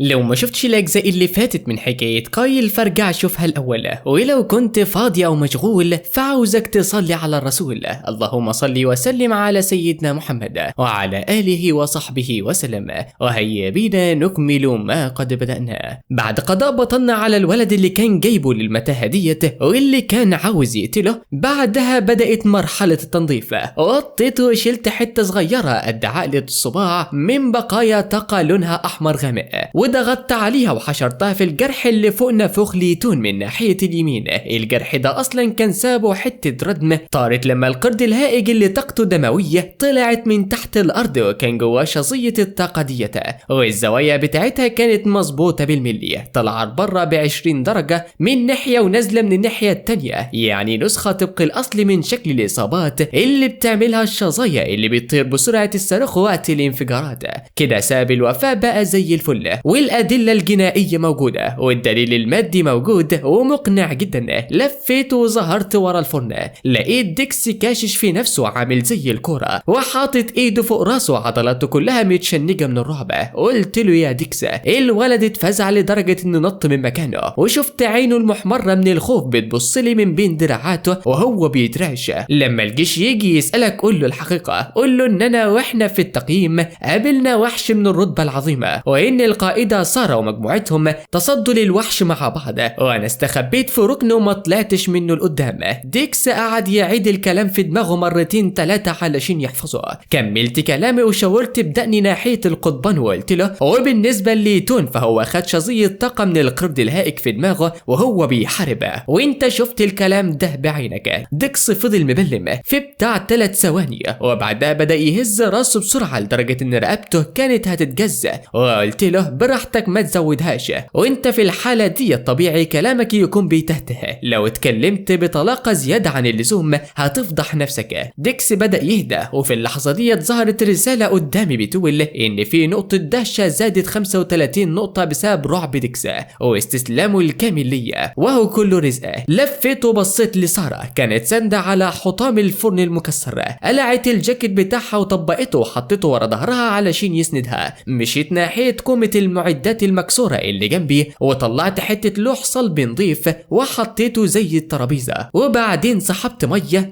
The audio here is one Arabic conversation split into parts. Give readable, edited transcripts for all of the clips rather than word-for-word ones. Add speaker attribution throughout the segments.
Speaker 1: لو ما شفتش الاجزاء اللي فاتت من حكاية قايل فارجع شوفها الاول، ولو كنت فاضي او مشغول فعاوزك تصلي على الرسول، اللهم صل وسلم على سيدنا محمد وعلى اله وصحبه وسلم. وهيا بينا نكمل ما قد بدأنا. بعد قضاء بطلنا على الولد اللي كان جايبه للمتاهة ديت واللي كان عاوز يقتله، بعدها بدأت مرحلة التنظيف. وطيته وشلت حتة صغيرة قد عقلة الصباع من بقايا طاقة لونها احمر غامق، وضغطت عليها وحشرتها في الجرح اللي فوق نافوخ ليتون من ناحية اليمين. الجرح ده اصلا كان سابه حتة ردم طارت لما القرد الهائج اللي طاقته دموية طلعت من تحت الارض وكان جواه شظية الطاقة ديت، والزوايا بتاعتها كانت مظبوطة بالملي، طلعت بره ب20 درجة من ناحية ونازلة من الناحية التانية، يعني نسخة طبق الاصل من شكل الاصابات اللي بتعملها الشظايا اللي بتطير بسرعة الصاروخ وقت الانفجارات. كده ساب الوفاء بقى زي الفل، والأدلة الجنائية موجودة والدليل المادي موجود ومقنع جدا. لفيت وظهرت ورا الفرن، لقيت ديكس كاشش في نفسه عامل زي الكورة وحاطط ايده فوق راسه، عضلاته كلها متشنجة من الرعب. قلت له يا ديكس. الولد اتفزع لدرجة انه نط من مكانه، وشفت عينه المحمرة من الخوف بتبصلي من بين دراعاته وهو بيترعش. لما الجيش يجي يسألك قول له الحقيقة، قول له ان انا واحنا في التقييم قابلنا وحش من الرتبة العظيمة، وان القائدة سارة ومجموعتهم تصدوا للوحش مع بعض، وانا استخبيت في ركن وما طلعتش منه لقدام. ديكس قعد يعيد الكلام في دماغه مرتين ثلاثة علشان يحفظه. كملت كلامي وشاورت بدقني ناحية القضبان وقلت له وبالنسبة ليتون فهو خد شظية طاقة من القرد الهائج في دماغه وهو بيحارب، وانت شفت الكلام ده بعينك. ديكس فضل مبلم في بتاع 3 ثواني وبعدها بدأ يهز راسه بسرعة لدرجة ان رقبته كانت هتتجزأ، وقلت له براحتك ما تزودهاش، وانت في الحالة دي الطبيعي كلامك يكون بيتهته، لو اتكلمت بطلاقة زيادة عن اللزوم هتفضح نفسك. ديكس بدأ يهدى، وفي اللحظة دي ظهرت رسالة قدامي بتقول ان في نقطة دهشة زادت 35 نقطة بسبب رعب ديكس واستسلامه الكامل ليا وهو كله رزق. لفيت وبصيت لسارة كانت ساندة على حطام الفرن المكسر، قلعت الجاكيت بتاعها وطبقته وحطيته ورا ظهرها علشان يسندها. مشيت ناحية كومة المعدات المكسورة اللي جنبي وطلعت حتة لوح صلب نضيف وحطيته زي الترابيزة، وبعدين سحبت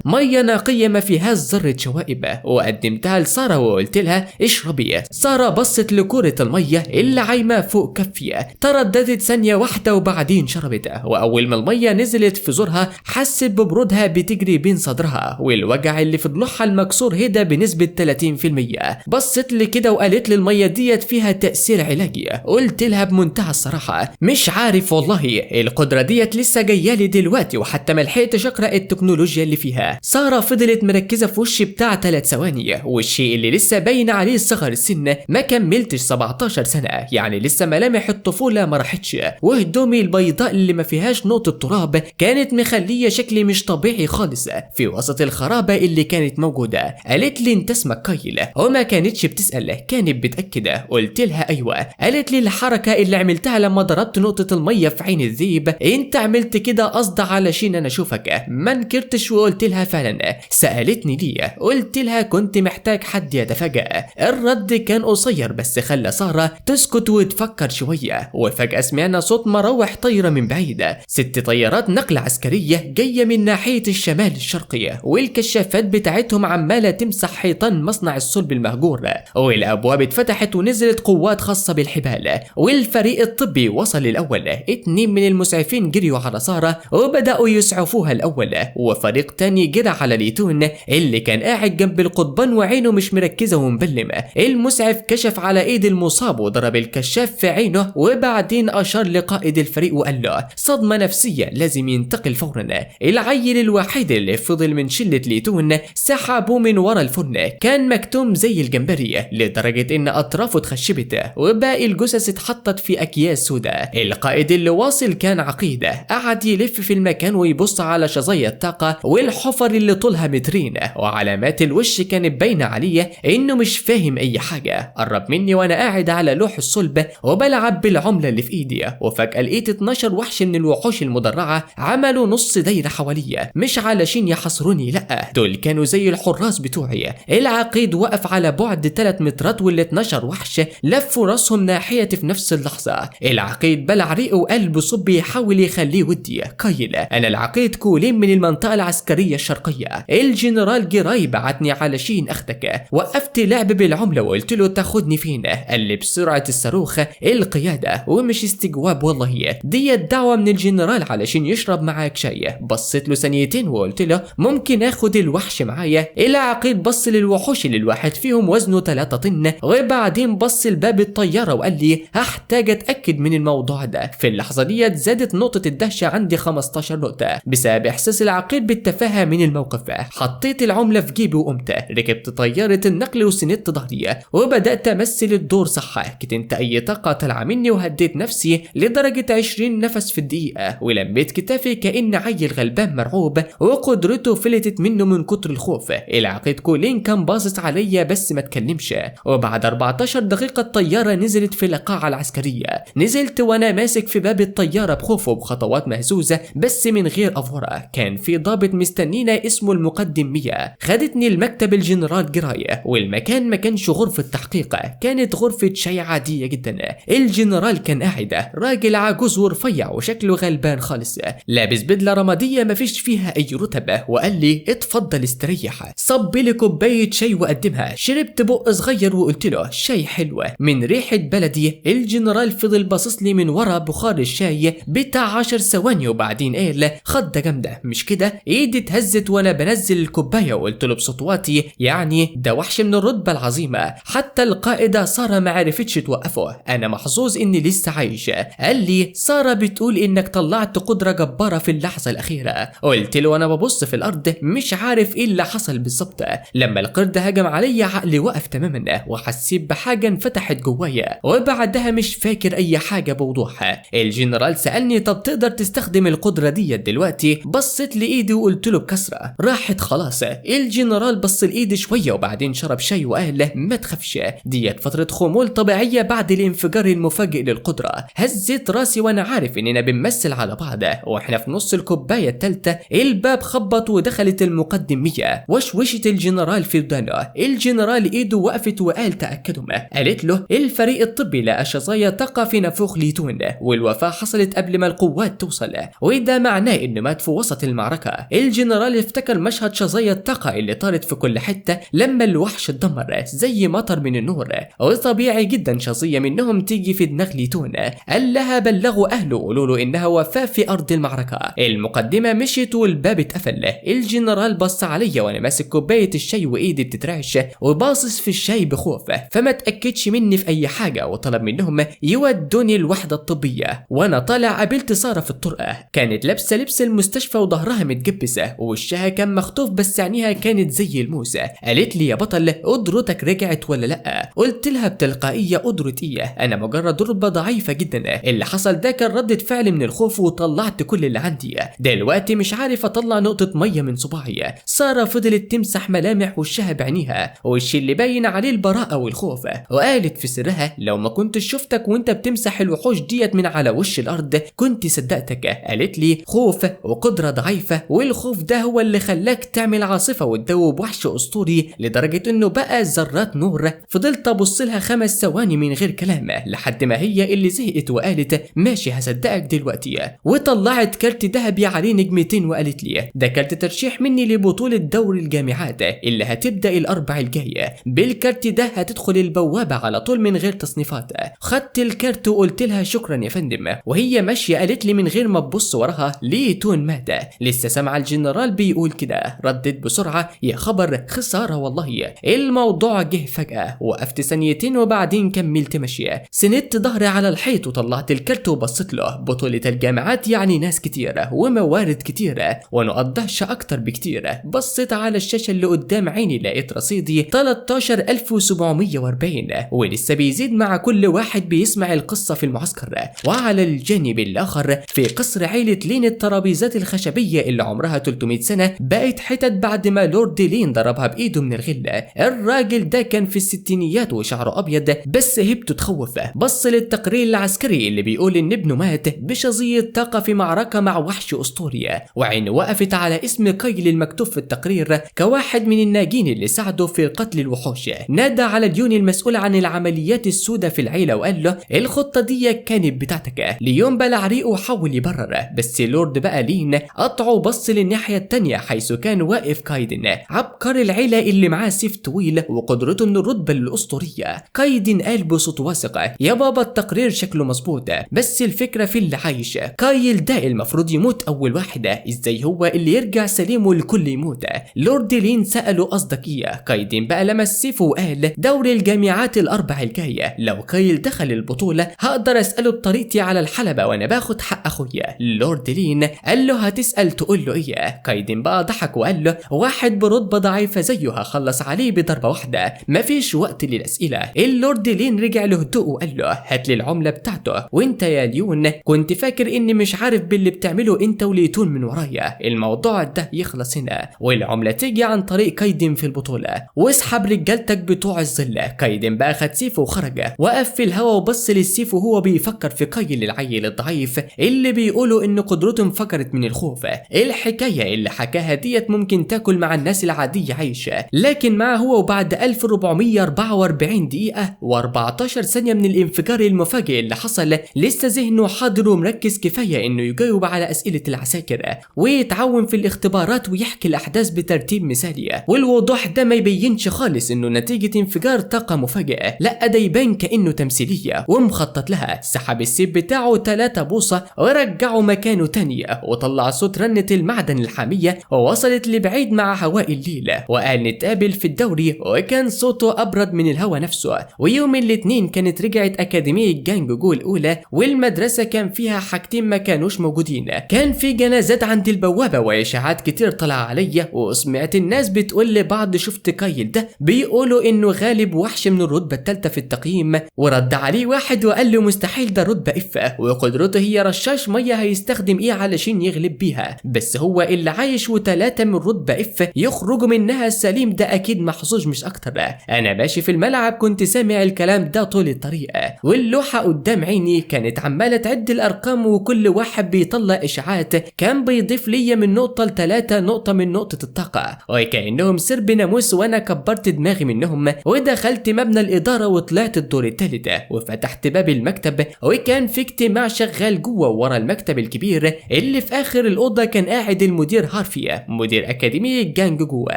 Speaker 1: مية نقية ما فيهاش ذرة شوائب وقدمتها لسارة وقلت لها اشربي. سارة بصت لكرة المية اللي عايمة فوق كفي، ترددت ثانية واحدة وبعدين شربتها، واول ما المية نزلت في زورها حست ببرودها بتجري بين صدرها، والوجع اللي في ضلوعها المكسور هدى بنسبة 30%. بصت لي كده وقالت لي المية ديت فيها تأثير علاجي. قلت لها بمنتهى الصراحة مش عارف والله، القدرة ديت لسه جايه لي دلوقتي وحتى ما لحقتش اقرا التكنولوجيا اللي فيها. سارة فضلت مركزة في وشي بتاع 3 ثواني، والشيء اللي لسه باين عليه صغر السن، ما كملتش 17 سنة، يعني لسه ملامح الطفولة ما راحتش، وهدومي البيضاء اللي ما فيهاش نقطة تراب كانت مخلية شكلي مش طبيعي خالص في وسط الخرابة اللي كانت موجودة. قالت لي انت اسمك قايل، وما كانتش بتسأل كانت بتأكد. قلت لها ايوه. قالت لي الحركة اللي عملتها لما ضربت نقطة المية في عين الذيب انت عملت كده قصد علشان انا اشوفك. ما نكرتش وقلت لها فعلا. سألتني ليه، قلت لها كنت محتاج حد يتفاجأ. الرد كان قصير بس خلى سارة تسكت وتفكر شوية، وفجأة سمعنا صوت مراوح طايرة من بعيد، 6 طيارات نقل عسكرية جاية من ناحية الشمال الشرقي، والكشافات بتاعتهم عمالة تمسح حيطان مصنع الصلب المهجور، والابواب اتفتحت ونزلت قوات خاصة بالحبال، والفريق الطبي وصل الاول. 2 من المسعفين جريوا على سارة وبدأوا يسعفوها الاول، وفريق تاني جرى على ليتون اللي كان قاعد جنب القضبان وعينه مش مركزة ومبلمة. المسعف كشف على ايد المصاب وضرب الكشاف في عينه، وبعدين اشار لقائد الفريق وقال له صدمة نفسية لازم ينتقل فورا. العيل الوحيد اللي فضل من شلة ليتون سحبوه من ورا الفرن، كان مكتوم زي الجمبري لدرجة ان اطرافه اتخشبت، وباقي الجثث اتحطت في اكياس سوداء. القائد اللي واصل كان عقيدة، قعد يلف في المكان ويبص على شظايا الطاقة والحفر اللي طولها مترين، وعلامات الوش كانت باينة عليه انه مش فاهم اي حاجة. قرب مني وانا قاعد على لوح الصلب وبلعب بالعملة اللي في ايدي، وفجأة لقيت 12 وحش من الوحوش المدرعة عملوا نص دايرة حواليا، مش علشان يحصروني، لا دول كانوا زي الحراس بتوعي. العقيد وقف على بعد 3 مترات، وال12 وحش لفوا راسهم ناحية انتهت في نفس اللحظة. العقيد بلع ريقه وقال بصب يحاول يخليه ودي. قايل أنا العقيد كولين من المنطقة العسكرية الشرقية، الجنرال جراي بعتني علشان أخدك. وقفت لعب بالعملة وقلت له تاخدني فين؟ قال لي بسرعة الصاروخ القيادة، ومش استجواب والله، دي الدعوة من الجنرال علشان يشرب معاك شاي. بصيت له ثانيتين وقلت له ممكن اخد الوحش معايا؟ العقيد بص للوحوش اللي الواحد فيهم وزنه 3 طن، وبعدين بص لباب الطيارة وقال لي هحتاج اتأكد من الموضوع ده. في اللحظة ديت زادت نقطة الدهشة عندي 15 نقطة بسبب احساس العقيد بالتفاهة من الموقف. حطيت العملة في جيبي وقمت ركبت طيارة النقل وسندت ظهري وبدأت امثل الدور صح. كتمت اي طاقة طالعة مني وهديت نفسي لدرجة 20 نفس في الدقيقة، ولميت كتافي كأن عيل غلبان مرعوب وقدرته فلتت منه من كتر الخوف. العقيد كولين كان باصص عليا بس ما اتكلمش. وبعد 14 دقيقة الطيارة نزلت في القاعة العسكرية. نزلت وانا ماسك في باب الطيارة بخوف وبخطوات مهزوزة بس من غير افورة. كان في ضابط مستنينا اسمه المقدم ميا. خدتني المكتب الجنرال جراي، والمكان ما كانش غرفة تحقيق، كانت غرفة شاي عادية جدا. الجنرال كان قاعد راجل عجوز ورفيع وشكله غلبان خالص، لابس بدلة رمادية مفيش فيها اي رتبة، وقال لي اتفضل استريح. صب لي كوباية شاي وقدمها. شربت بق صغير وقلت له شاي حلوة من ريحة بلدي. الجنرال فضل باصص لي من ورا بخار الشاي بتاع 10 ثواني وبعدين قال خضة جامدة مش كده؟ ايدي اتهزت وانا بنزل الكوباية وقلت له بصوت واطي يعني ده وحش من الرتبة العظيمة، حتى القائدة سارة ما عرفتش توقفه. انا محظوظ اني لسه عايش. قال لي سارة بتقول انك طلعت قدرة جبارة في اللحظة الأخيرة. قلت له وانا ببص في الأرض مش عارف ايه اللي حصل بالظبط. لما القرد هجم عليا عقلي وقف تماما وحسيت بحاجة انفتحت جوايا، وبعدها مش فاكر اي حاجة بوضوح. الجنرال سألني طب تقدر تستخدم القدرة دي دلوقتي؟ بصيت لإيدي وقلت له بكسرة راحت خلاص. الجنرال بص لإيدي شوية وبعدين شرب شاي وقال ما تخافش، ديت فترة خمول طبيعية بعد الانفجار المفاجئ للقدرة. هزيت راسي وانا عارف اننا بنمثل على بعض. واحنا في نص الكوباية التالتة الباب خبط ودخلت المقدم ميا وشوشت الجنرال في ودانه. الجنرال ايده وقفت وقال تأكدوا. قالت له الفريق الطبي لقى شظايا طاقة في نافوخ ليتون، والوفاة حصلت قبل ما القوات توصل، وده معناه انه مات في وسط المعركة. الجنرال افتكر مشهد شظايا الطاقة اللي طارت في كل حتة لما الوحش اتدمر زي مطر من النور، وطبيعي جدا شظية منهم تيجي في دماغ ليتون. قال لها بلغوا اهله قولوا له انها وفاة في ارض المعركة. المقدمة مشيت والباب اتقفل. الجنرال بص عليا وانا ماسك كوباية الشاي وايدي بتترعش وباصص في الشاي بخوف، فما تأكدش مني في اي حاجة وطلب منهم يودوني الوحدة الطبية. وانا طالع قابلت سارة في الطرقة، كانت لابسة لبس المستشفى وظهرها متجبسة ووشها كان مخطوف بس عينيها كانت زي الموسى. قالت لي يا بطل قدرتك رجعت ولا لا؟ قلت لها بتلقائية قدرة ايه؟ انا مجرد رتبة ضعيفة جدا، اللي حصل ده كان ردة فعل من الخوف وطلعت كل اللي عندي، دلوقتي مش عارف اطلع نقطة مية من صباعي. سارة فضلت تمسح ملامح وشها بعينيها، وش اللي باين عليه البراءة والخوف، وقالت في سرها لو ما كنتش شفتك وانت بتمسح الوحوش ديت من على وش الارض كنت صدقتك. قالت لي خوف وقدرة ضعيفة، والخوف ده هو اللي خلاك تعمل عاصفة وتدوب وحش اسطوري لدرجة انه بقى ذرات نور. فضلت ابص لها 5 ثواني من غير كلام لحد ما هي اللي زهقت وقالت ماشي هصدقك دلوقتي، وطلعت كارت ذهبي عليه نجمتين وقالت لي ده كارت ترشيح مني لبطولة دوري الجامعات اللي هتبدأ الاربع الجاية. بالكارت ده هتدخل البوابة على طول من غير تصنيفات. خدت الكارت وقلت لها شكرا يا فندم، وهي ماشية قالت لي من غير ما تبص وراها ليتون مات. لسه سامعة الجنرال بيقول كده، ردت بسرعة يا خبر خسارة والله. الموضوع جه فجأة، وقفت ثانيتين وبعدين كملت ماشية. سندت ظهري على الحيط وطلعت الكارت وبصيت له. بطولة الجامعات يعني ناس كتيرة وموارد كتيرة ونقط دهشة اكتر بكتير. بصيت على الشاشة اللي قدام عيني لقيت رصيدي 13740 ولسه بيزيد مع كل واحد بيسمع القصة في المعسكر. وعلى الجانب الاخر في قصر عيلة لين الترابيزات الخشبية اللي عمرها 300 سنة بقت حتت بعد ما لورد لين ضربها بايده من الغلة. الراجل ده كان في الستينيات وشعره ابيض بس هيبته تخوف. بص للتقرير العسكري اللي بيقول ان ابنه مات بشظية طاقة في معركة مع وحش اسطوري، وعينه وقفت على اسم كايل المكتوب في التقرير كواحد من الناجين اللي ساعدوا في قتل الوحوش. نادى على ديون المسؤول عن العمليات السوداء في في العيلة وقال له الخطة دي كانت بتاعتك. ليون بلع ريقه وحاول يبرر، بس لورد بقى لين قطعه وبص للناحية التانية حيث كان واقف كايدن عبقري العيلة اللي معاه سيف طويل وقدرته من الرتبة الأسطورية. كايدن قال بصوت واثق يا بابا التقرير شكله مظبوط، بس الفكرة في اللي عايش. كايل ده المفروض يموت أول واحد، ازاي هو اللي يرجع سليم والكل يموت؟ لورد لين سأله قصدك ايه؟ كايدن بقى لمس سيفه وقال دوري الجامعات الأربع الجاية، لو كايل دخل البطولة هقدر أسأله بطريقتي على الحلبة وأنا باخد حق أخويا. لورد لين قال له هتسأل تقول له ايه؟ كايدن بقى ضحك وقال له واحد برتبة ضعيفة زيه هخلص عليه بضربة واحدة، مفيش وقت للأسئلة. اللورد لين رجع له هدوء وقال له هات لي العملة بتاعته، وانت يا ليون كنت فاكر اني مش عارف باللي بتعمله انت وليتون من ورايا، الموضوع ده يخلص هنا والعملة تيجي عن طريق كايدن في البطولة، واسحب رجالتك بتوع الظل. كايدن بقى خد سيفه وخرج، وقف في الهوا وبص للسيف وهو بيفكر في كايل العيل الضعيف اللي بيقولوا ان قدرته انفجرت من الخوف. الحكاية اللي حكاها ديت ممكن تاكل مع الناس العادية عايشة، لكن معه هو وبعد 1444 دقيقة و14 ثانية من الانفجار المفاجئ اللي حصل لسه ذهنه حاضر ومركز كفاية انه يجاوب على اسئلة العساكر ويتعاون في الاختبارات ويحكي الاحداث بترتيب مثالي. والوضوح ده ما يبينش خالص انه نتيجة انفجار طاقة مفاجئة، لا ده يبان كأنه تمثيلية ومخطط لها. سحب السيف بتاعه 3 بوصة ورجعه مكانه تانية، وطلع صوت رنة المعدن الحامية ووصلت لبعيد مع هواء الليل، وقال نتقابل في الدوري، وكان صوته أبرد من الهواء نفسه. ويوم الاثنين كانت رجعت أكاديمية جانج جو الأولى، والمدرسة كان فيها حاجتين ما كانوش موجودين، كان في جنازات عند البوابة وإشاعات كتير طلع عليا، وسمعت الناس بتقول لبعض شفت كايل ده بيقولوا إنه غالب وحش من الرتبة الثالثة في التقييم، ورد عليه واحد وقال له مستحيل ده رتبة اف، وقدرته هي رشاش مية هيستخدم ايه علشان يغلب بيها، بس هو اللي عايش و3 من رتبة اف يخرجوا منها السليم ده اكيد محظوظ مش اكتر. انا ماشي في الملعب كنت سامع الكلام ده طول الطريق، واللوحة قدام عيني كانت عمالة تعد الارقام، وكل واحد بيطلع اشاعات كان بيضيف لي من نقطة ل3 نقطة من نقطة الطاقة، وكأنهم سرب ناموس. وانا كبرت دماغي منهم ودخلت مبنى الادارة وطلعت الدور الثالث وفتحت باب المكتب، وكان في اجتماع شغال جوه ورا المكتب الكبير اللي في اخر الاوضه كان قاعد المدير هارفي مدير اكاديميه جانج جوه.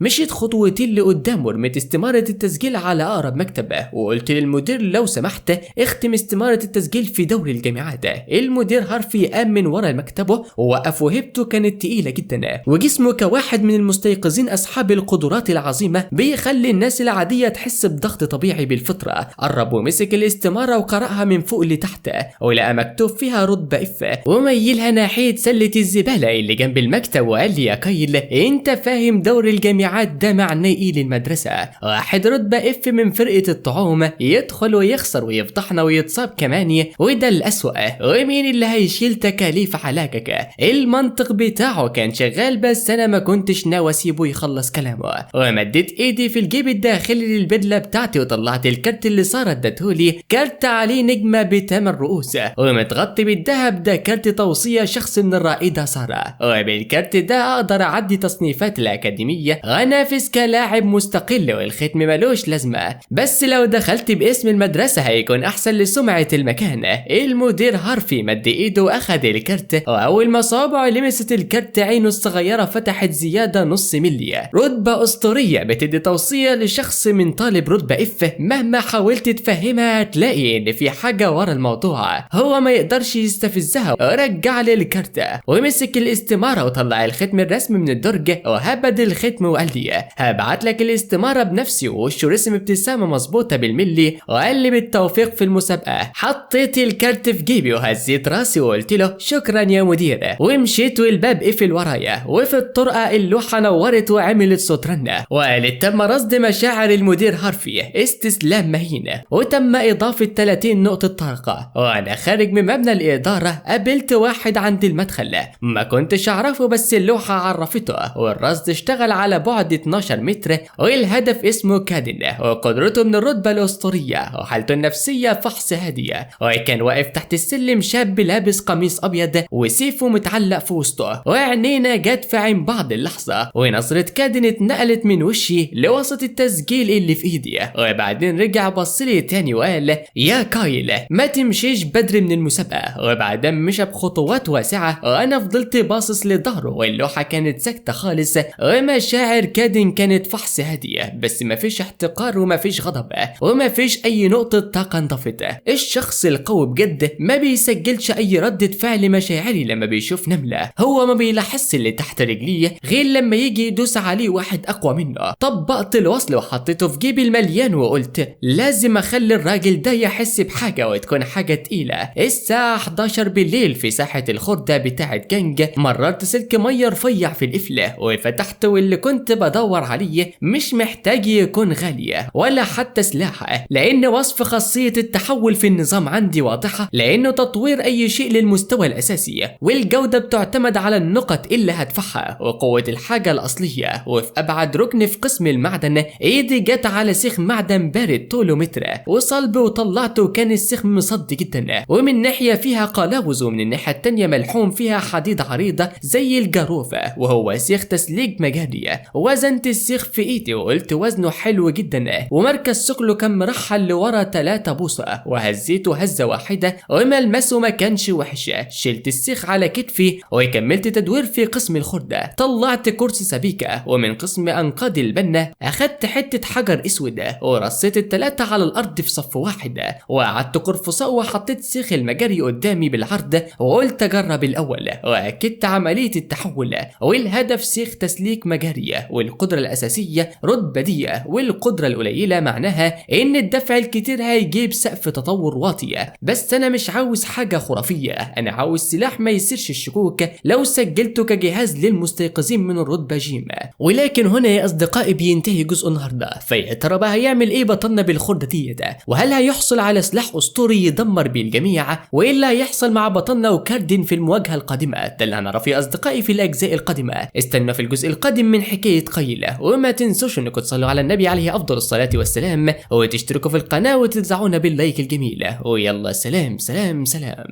Speaker 1: مشيت خطوتين لقدام ورميت استماره التسجيل على اقرب مكتبه، وقلت للمدير لو سمحت اختم استماره التسجيل في دوري الجامعات. المدير هارفي قام من ورا مكتبه ووقف، وهبته كانت تقيله جدا، وجسمه كواحد من المستيقظين اصحاب القدرات العظيمه بيخلي الناس العاديه تحس بضغط طبيعي بالفطره. قرب ومسك الاستماره وقرأها من فوق لتحت، ولقى مكتوب فيها رتبة اف، وميلها ناحية سلة الزبالة اللي جنب المكتب، وقال لي يا كايل انت فاهم دور الجامعات ده معناه ايه للمدرسة؟ واحد رتبة اف من فرقة الطعوم يدخل ويخسر ويفضحنا ويتصاب كمان، وده الأسوأ، ومين اللي هيشيل تكاليف علاجك؟ المنطق بتاعه كان شغال، بس انا ما كنتش ناوي اسيبه يخلص كلامه، ومديت ايدي في الجيب الداخلي للبدلة بتاعتي وطلعت الكارت اللي سارة ادتهولي، كارت عليه نجمة ب8 رؤوس ومتغطي بالذهب، ده كارت توصية شخص من الرائدة سارة، وبالكارت ده اقدر اعدي تصنيفات الاكاديمية وانافس كلاعب مستقل، والختم ملوش لازمة، بس لو دخلت باسم المدرسة هيكون احسن لسمعة المكان. المدير هارفي مد ايده واخد الكارت، واول ما صابعه لمست الكارت عينه الصغيرة فتحت زيادة نص ملي. رتبة اسطورية بتدي توصية لشخص من طالب رتبة اف، مهما حاولت تفهمها هتلاقي ان في حاجة ورا الموضوع، هو ما يقدرش يستفزها. رجع لي الكارت ومسك الاستمارة وطلع الختم الرسمي من الدرج وهبد الختم وقال لي هبعت لك الاستمارة بنفسي، ووشه رسم ابتسامة مظبوطة بالملي، وقال لي بالتوفيق في المسابقة. حطيت الكارت في جيبي وهزيت راسي وقلت له شكرا يا مدير، ومشيت والباب قفل ورايا، وفي الطرقة اللوحة نورت وعملت صوت رنة، وقالت تم رصد مشاعر المدير هارفي استسلام مهين، وتم إضافة 30 نقطة طاقة. وأنا خارج من مبنى الإدارة قابلت واحد عند المدخل ما كنتش أعرفه، بس اللوحة عرفته، والرصد اشتغل على بعد 12 متر، والهدف اسمه كادن، وقدرته من الرتبة الأسطورية، وحالته النفسية فحص هادية. وكان واقف تحت السلم شاب لابس قميص أبيض وسيفه متعلق في وسطه، وعينينا جت في عين بعض اللحظة، ونظرة كادن اتنقلت من وشي لوسط التسجيل اللي في إيدي، وبعدين رجع بصلي تاني وقال: يا كايل ما تمشيش بدري من المسابقة. وبعدين مشى بخطوات واسعة وانا فضلت باصص لظهره، واللوحة كانت ساكتة خالص، ومشاعر كادن كانت فحص هادية، بس ما فيش احتقار وما فيش غضب وما فيش اي نقطة طاقة انضفت. الشخص القوي بجد ما بيسجلش اي ردة فعل مشاعري لما بيشوف نملة، هو ما بيلاحظش اللي تحت رجليه غير لما يجي يدوس عليه واحد اقوى منه. طبقت الوصل وحطيته في جيبي المليان وقلت لازم اخلي الراجل ده يحس بحاجة وتكون حاجة تقيلة. الساعة 11 بالليل في ساحة الخردة بتاعة جنج مررت سلك مية رفيع في القفلة وفتحته، واللي كنت بدور عليه مش محتاج يكون غالية ولا حتى سلاح، لان وصف خاصية التحول في النظام عندي واضحة، لانه تطوير اي شيء للمستوى الاساسي، والجودة بتعتمد على النقط اللي هدفعها وقوة الحاجة الاصلية. وفي ابعد ركن في قسم المعدن ايدي جت على سيخ معدن بارد طوله متر وصلب وطلعته، كان السيخ مصدي جدا، ومن ناحية فيها قلاوز ومن الناحية التانية ملحوم فيها حديد عريضة زي الجاروفة، وهو سيخ تسليك مجاري. وزنت السيخ في ايدي وقلت وزنه حلو جدا، ومركز ثقله كان مرحل لورا 3 بوصة، وهزيته هزة واحدة وملمسه ما كانش وحش. شلت السيخ على كتفي وكملت تدوير في قسم الخردة. طلعت كرسي سبيكة، ومن قسم انقاض البنة اخدت حتة حجر اسود ورصيت ال3 على الارض في صف واحد، وقعدت قرفصاء وحطيت سيخ المجاري قدامي بالعرض وقلت اجرب الاول، واكدت عملية التحول. والهدف سيخ تسليك مجارية، والقدرة الاساسية رتبة دي، والقدرة القليلة معناها ان الدفع الكتير هيجيب سقف تطور واطية. بس انا مش عاوز حاجة خرافية، انا عاوز سلاح ما يصيرش الشكوك لو سجلته كجهاز للمستيقظين من الرتبة جيم. ولكن هنا يا اصدقائي بينتهي جزء النهارده، فيا ترى بقى هيعمل ايه بطلنا بالخردة دي؟ وهل هيحصل على سلاح اسطوري يدمر بيه الجميع؟ وايه اللي هيحصل مع بطلنا وكاردين في المواجهة القادمة؟ ده اللي هنعرفه يا اصدقائي في الاجزاء القادمة. استنوا في الجزء القادم من حكاية قايل، وما تنسوش انكم تصلوا على النبي عليه افضل الصلاة والسلام، وتشتركوا في القناة وتدعونا باللايك الجميل. ويلا سلام سلام سلام.